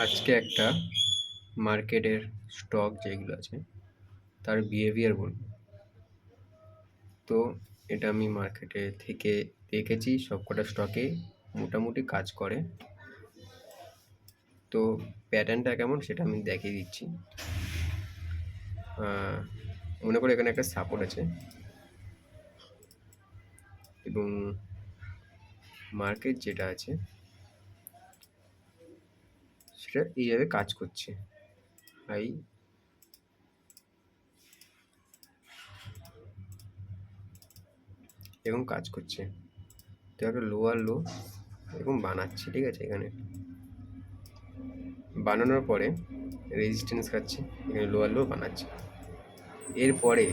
আজকে একটা মার্কেটের স্টক যেগুলো আছে তার বিহেভিয়ার বলবো। তো এটা আমি মার্কেটে থেকে দেখেছি সবকটা স্টকে মোটামুটি কাজ করে। তো প্যাটার্নটা কেমন সেটা আমি দেখিয়ে দিচ্ছি। মনে করে এখানে একটা সাপোর্ট আছে এবং মার্কেট যেটা আছে সেটা এইভাবে কাজ করছে। হাই এবং কাজ করছে, তো একটা লোয়ার লো এবং বানাচ্ছে, ঠিক আছে। এখানে বানানোর পরে রেজিস্ট্যান্স খাচ্ছে, এখানে লোয়ার লো বানাচ্ছে। এরপরে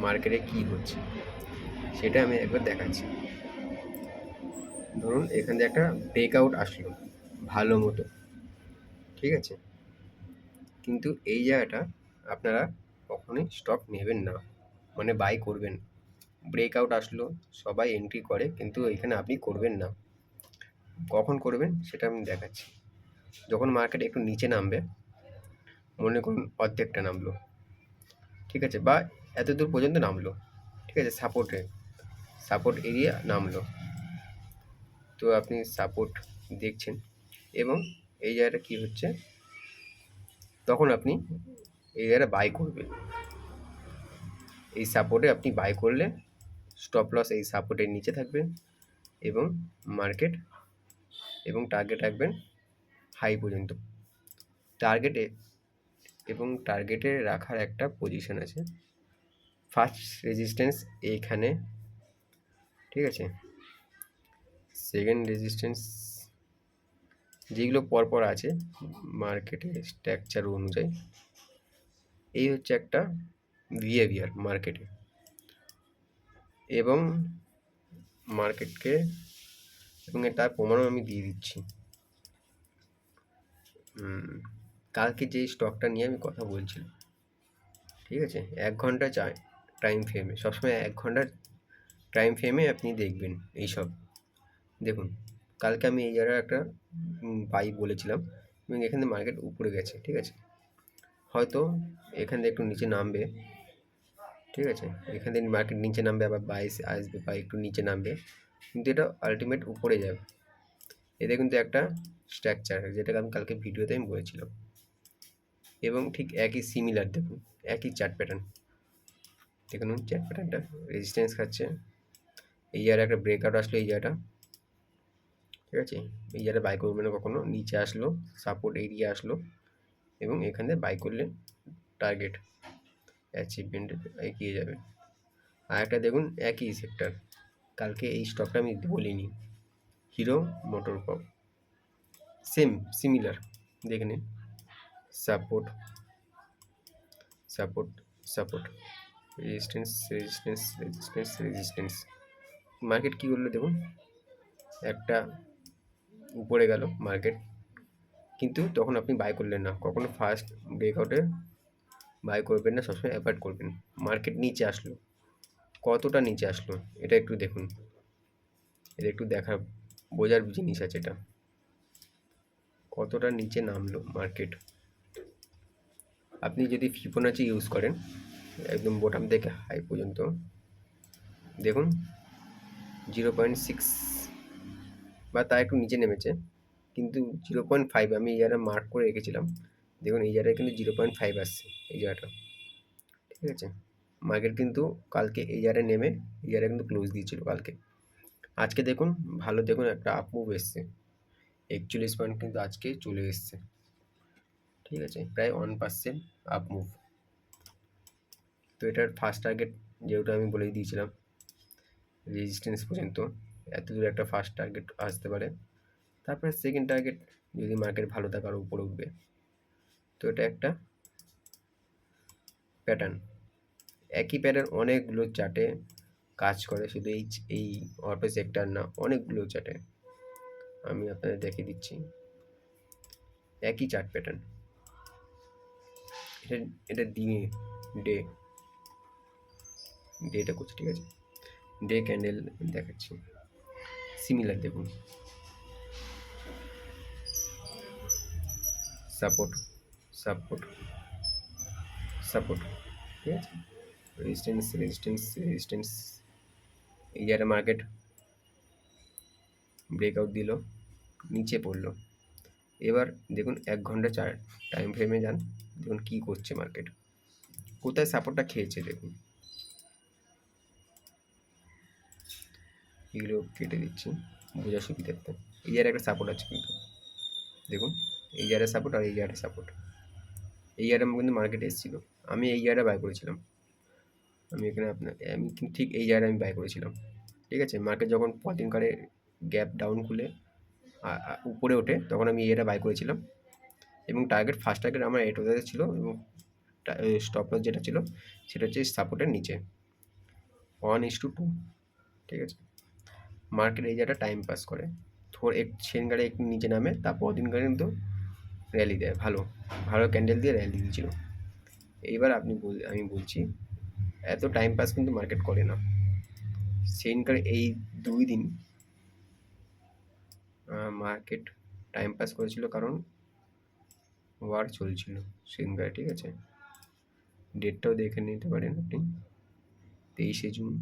মার্কেটে কি হচ্ছে সেটা আমি একবার দেখাচ্ছি। ধরুন এখান থেকে একটা ব্রেকআউট আসলো ভালো মতো, ঠিক আছে, কিন্তু এই জায়গাটা আপনারা কখনোই স্টক নেবেন না, মানে বাই করবেন। ব্রেকআউট আসলো, সবাই এন্ট্রি করে, কিন্তু এখানে আপনি করবেন না। কখন করবেন সেটা আমি দেখাচ্ছি। যখন মার্কেট একটু নিচে নামবে, মনে করুন অর্ধেকটা নামলো, ঠিক আছে, বা এত দূর পর্যন্ত নামলো, ঠিক আছে, সাপোর্ট এরিয়া নামলো, তো আপনি সাপোর্ট দেখছেন এবং এই জায়গাটা কি হচ্ছে, তখন আপনি এই জায়গাটা বাই করবেন। এই সাপোর্টে আপনি বাই করলে স্টপ লস এই সাপোর্টের নিচে থাকবে এবং মার্কেট এবং টার্গেট রাখবেন হাই পর্যন্ত। টার্গেটে এবং টার্গেটে রাখার একটা পজিশন আছে, ফার্স্ট রেজিস্ট্যান্স এইখানে, ঠিক আছে, সেকেন্ড রেজিস্ট্যান্স, যেগুলো পরপর আছে মার্কেটের স্ট্রাকচার অনুযায়ী। এই হচ্ছে একটা বিহেভিয়ার মার্কেটে এবং মার্কেটকে, এবং তার প্রমাণও আমি দিয়ে দিচ্ছি। কালকে যে স্টকটা নিয়ে আমি কথা বলছিলাম, ঠিক আছে, 1 ঘন্টা টাইম ফ্রেমে, সবসময় 1 ঘন্টার টাইম ফ্রেমে আপনি দেখবেন এইসব। দেখুন কালকে আমি এই জায়গায় একটা বাই বলেছিলাম এবং এখানে মার্কেট উপরে গেছে, ঠিক আছে, হয়তো এখান থেকে একটু নিচে নামবে, ঠিক আছে, এখান থেকে মার্কেট নিচে নামবে, আবার বাইস আসবে বা একটু নিচে নামবে, কিন্তু এটা আলটিমেট উপরে যাবে। এটা কিন্তু একটা স্ট্রাকচার, যেটাকে আমি কালকে ভিডিওতে আমি বলেছিলাম, এবং ঠিক একই সিমিলার। দেখুন একই চার্ট প্যাটার্ন, দেখুন চার্ট প্যাটার্নটা রেজিস্ট্যান্স খাচ্ছে, এই জায়গায় একটা ব্রেকআউট আসলো, এই জায়গাটা, ঠিক আছে, এই জায়গায় বাই করবে না কখনো, নিচে আসলো, সাপোর্ট এরিয়া আসলো এবং এখানে বাই করলে টার্গেট অ্যাচিভমেন্ট এগিয়ে যাবে। আর একটা দেখুন একই সেক্টর, কালকে এই স্টকটা আমি বলিনি, হিরো মোটর কপ, সিমিলার, দেখে নিন, support support support, resistance. Market কী করলো দেখুন, একটা উপরে গেল মার্কেট, কিন্তু তখন আপনি বাই করলেন না, কখনো ফার্স্ট ব্রেকআউটে বাই করবেন না, সবসময় অ্যাভয়েড করবেন। মার্কেট নিচে আসলো, কতটা নিচে আসলো এটা একটু দেখুন, এটা একটু বোঝার জিনিস আছে, এটা কতটা নিচে নামলো মার্কেট। আপনি যদি ফিবোনাচি ইউজ করেন একদম বটম থেকে হাই পর্যন্ত, দেখুন 0.6 বা তা একটু নিচে নেমেছে, কিন্তু 0.5 আমি এই জায়গাটা মার্ক করে রেখেছিলাম, দেখুন এই জায়গায় কিন্তু 0.5 আসছে এই জায়গাটা, ঠিক আছে। মার্কেট কিন্তু কালকে এই জায়গায় নেমে এই জায়গায় কিন্তু ক্লোজ দিয়েছিল কালকে। আজকে দেখুন ভালো, দেখুন একটা আপ মুভ এসছে, 41 পয়েন্ট কিন্তু আজকে চলে এসছে, ঠিক আছে, প্রায় 1% আপ মুভ। তো এটার ফার্স্ট টার্গেট যেহেতু আমি বলে দিয়েছিলাম রেজিস্ট্যান্স পর্যন্ত, এত দূর একটা ফার্স্ট টার্গেট আসতে পারে, তারপরে সেকেন্ড টার্গেট যদি মার্কেট ভালো থাকে আরও উপরে উঠবে। তো এটা একটা প্যাটার্ন, একই প্যাটার্ন অনেকগুলো চার্টে কাজ করে, শুধু এই অটো সেক্টর না, অনেকগুলো চার্টে আমি আপনাদের দেখিয়ে দিচ্ছি একই চার্ট প্যাটার্ন। এটা দিয়ে ডেটা করছে, ঠিক আছে, ডে ক্যান্ডেল দেখাচ্ছি, সিমিলার দেখুন, সাপোর্ট, সাপোর্ট, সাপোর্ট, ঠিক আছে? Resistance, resistance, resistance. এই যে একটা মার্কেট ব্রেকআউট দিল, নিচে পড়লো। এবার দেখুন 1 ঘন্টা টাইম ফ্রেমে যান, দেখুন কী করছে মার্কেট, কোথায় সাপোর্টটা খেয়েছে দেখুন। এগুলো কেটে দিচ্ছি বোঝার সুবিধার্থে। এই জায়গায় একটা সাপোর্ট আছে কিন্তু দেখুন, এই জায়গায় সাপোর্ট আর এই জায়গায় সাপোর্ট। এই জায়গাটা কিন্তু মার্কেটে এসেছিলো, আমি এই জায়গাটা বাই করেছিলাম। আমি কিন্তু ঠিক এই জায়গাটা আমি বাই করেছিলাম, ঠিক আছে? মার্কেট যখন পতন করে গ্যাপ ডাউন খুলে উপরে ওঠে, তখন আমি এটা বাই করেছিলাম। এবং ফার্স্ট টার্গেট আমার 8,000 ছিল, এবং স্টপ লস যেটা ছিল সেটা হচ্ছে সাপোর্টের নিচে 1:2, ঠিক আছে? মার্কেট এই জায়গাটা টাইম পাস করে, সেদিনকারে একটু নিচে নামে, তারপর দিনকারে কিন্তু র্যালি দেয়, ভালো ভালো ক্যান্ডেল দিয়ে র্যালি দিয়েছিল। এইবার আমি বলছি, এত টাইম পাস কিন্তু মার্কেট করে না। সেদিনকার এই 2 দিন মার্কেট টাইম পাস করেছিল, কারণ ওয়ার চলছিল সেদিনকারে, ঠিক আছে? ডেটটাও দেখে নিতে পারেন আপনি, 23শে জুন,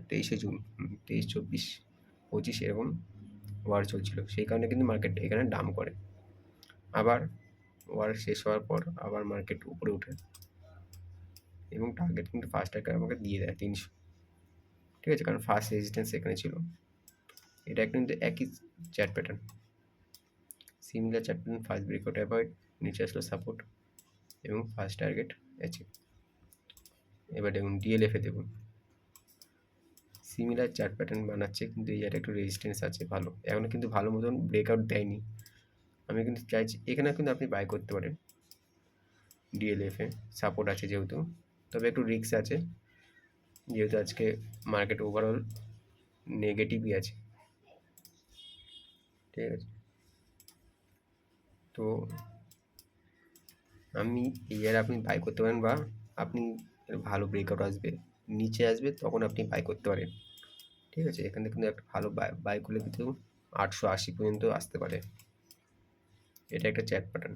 23 23, 24, 25 এরকম ওয়ার চলছিল, সেই কারণে কিন্তু মার্কেট এখানে ডাম্প করে। আবার ওয়ার শেষ হওয়ার পর আবার মার্কেট উপরে ওঠে, এবং টার্গেট কিন্তু ফার্স্ট টার্গেট আমাকে দিয়ে দেয় 300, ঠিক আছে? কারণ ফার্স্ট রেজিস্ট্যান্স এখানে ছিল। এটা কিন্তু একই chat pattern, similar chat pattern. First breakout avoid, নিচে আসলো সাপোর্ট, এবং ফার্স্ট টার্গেট অ্যাচিভ। এবার দেখুন ডিএলএফে দেখুন সিমিলার চার্ট প্যাটার্ন বানাচ্ছে, কিন্তু এই জায়গাটা একটু রেজিস্ট্যান্স আছে ভালো, এখনও কিন্তু ভালো মতন ব্রেকআউট দেয়নি। আমি কিন্তু চাইছি এখানে কিন্তু আপনি বাই করতে পারেন ডিএলএফে, সাপোর্ট আছে যেহেতু, তবে একটু রিস্ক আছে, যেহেতু আজকে মার্কেট ওভারঅল নেগেটিভই আছে, ঠিক আছে? তো আমি এই জায়গায় আপনি বাই করতে পারেন, বা আপনি ভালো ব্রেকআউট আসবে, নিচে আসবে, তখন আপনি বাই করতে পারেন, ঠিক আছে? এখানে কিন্তু একটা ভালো বাই করলে কিন্তু 880 পর্যন্ত আসতে পারে। এটা একটা চ্যাট প্যাটার্ন,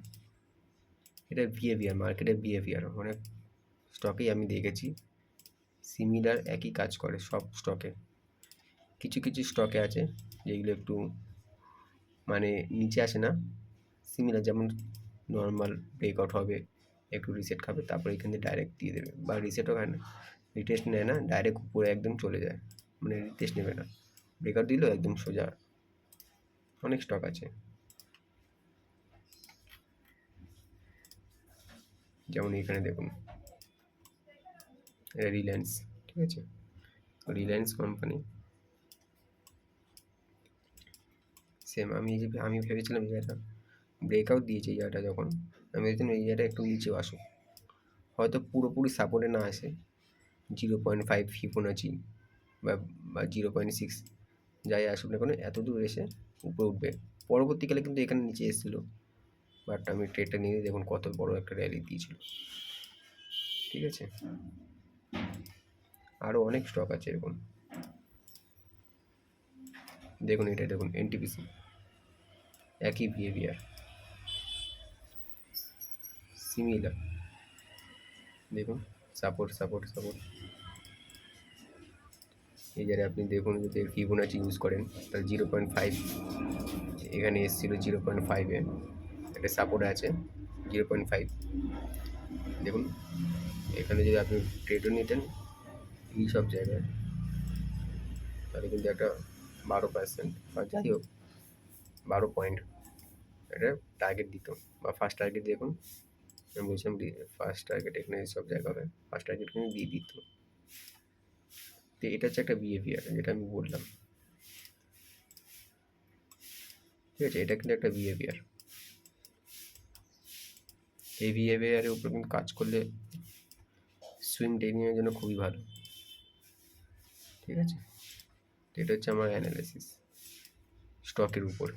এটা বিহেভিয়ার, মার্কেটের বিহেভিয়ার অনেক স্টকেই আমি দেখেছি সিমিলার একই কাজ করে সব স্টকে। কিছু কিছু স্টকে আছে যেগুলো একটু মানে নিচে আসে না, সিমিলার, যেমন নর্মাল ব্রেকআউট হবে, একটু রিসেট খাবে, তারপরে এখান থেকে ডাইরেক্ট দিয়ে দেবে, বা রিসেটও হয় না, রিটেস্ট নেয় না, ডাইরেক্ট উপরে একদম চলে যায়, মানে রিটেস্ট নেবে না, ব্রেকআউট দিলেও একদম সোজা। অনেক স্টক আছে, যেমন এখানে দেখুন রিলায়েন্স, ঠিক আছে? রিলায়েন্স কোম্পানি সেম, আমি ভেবেছিলাম এই জায়গাটা ব্রেকআউট দিয়েছে, এই জায়গাটা যখন আমি ভেবেছিলাম এই জায়গাটা একটু নিচেও আসুক, হয়তো পুরোপুরি সাপোর্টে না আসে, 0.5 ফিবোনাচি বা 0.6 যাই আসুক না কেন, এত দূর এসে উপরে উঠবে। পরবর্তীকালে কিন্তু এখানে নিচে এসেছিলো, বাট আমি ট্রেডটা নিয়ে দেখুন কত বড় একটা র্যালি দিয়েছিল, ঠিক আছে? আরও অনেক স্টক আছে এরকম, দেখুন এটা দেখুন এনটিপিসি, একই বিহেভিয়ার, সিমিলার, দেখুন সাপোর্ট, সাপোর্ট, সাপোর্ট। এই জায়গায় আপনি দেখুন যদি ফিবোনাচি ইউজ করেন তাহলে 0.5 এখানে এসেছিলো, 0.5-এ একটা সাপোর্ট আছে 0.5, দেখুন এখানে যদি আপনি ট্রেডও নিতেন এই সব জায়গায়, তাহলে কিন্তু একটা 12% বা যাই হোক 12 পয়েন্ট এটা টার্গেট দিত, বা ফার্স্ট টার্গেট দেখুন, আমি বলছিলাম ফার্স্ট টার্গেট এখানে সব জায়গা হবে, ফার্স্ট টার্গেট কিন্তু দিয়ে দিত। তো এটা হচ্ছে একটা বিহেভিয়ার, যেটা আমি বললাম, ঠিক আছে? এটা কিন্তু একটা বিহেভিয়ার, এই বিহেভিয়ারের উপর কিন্তু কাজ করলে সুইং ট্রেডিংয়ের জন্য খুবই ভালো, ঠিক আছে? তো এটা হচ্ছে আমার অ্যানালাইসিস স্টকের উপর।